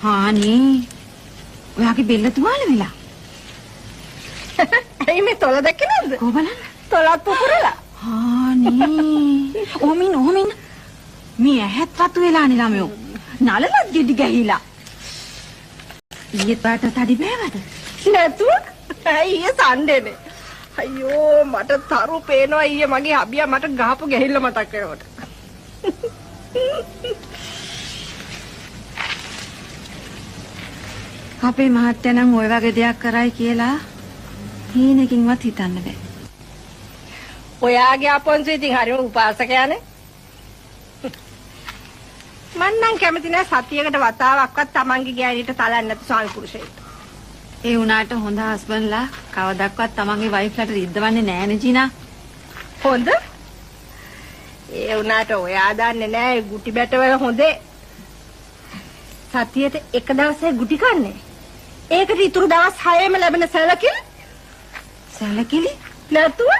හානේ. ඔයාගේ බෙල්ල තුවාල වෙලා. ඇයි මේ තොල දැක්කේ නැද්ද? කො බලන්න. තොලත් පුපුරලා. හානේ. ඔමින්. මේ ඇහත් වතු වෙලානේ ළමයෝ. නලලත් ගෙඩි ගැහිලා. ඊයේ පාට තඩි බෑවද? නැතුව. ඇයි ඊයේ සන්ඩේනේ. අයියෝ මට තරු පේනවා ඊයේ මගේ අබියා මට ගහපු ගැහිල්ල මතක් වෙනකොට. අපේ මහත්තයා නම් ওই වගේ දෙයක් කරයි කියලා හීනකින්වත් හිතන්න බෑ. ඔයාගේ අපොන්සෙ ඉතින් හරිම උපාසකයානේ. මං නම් කැමති නෑ සතියකට වතාවක්වත් Tamange ගෑණිට තලන්න නැති ස්වාමි පුරුෂයෙක්. ඒ උනාට හොඳ හස්බන්ඩ්ලා කවදක්වත් තමන්ගේ වයිෆ්ලාට රිද්දවන්නේ නෑනේ ජීනා. හොඳ? ඒ උනාට ඔයා දන්නේ නෑ ගුටි බැටවල හොඳේ. සතියට එක දවසේ ගුටි කන්නේ. ඒකට ඉතුරු දවස් 6ෙම ලැබෙන සැලකිලි. සැලකිලි? නැතුව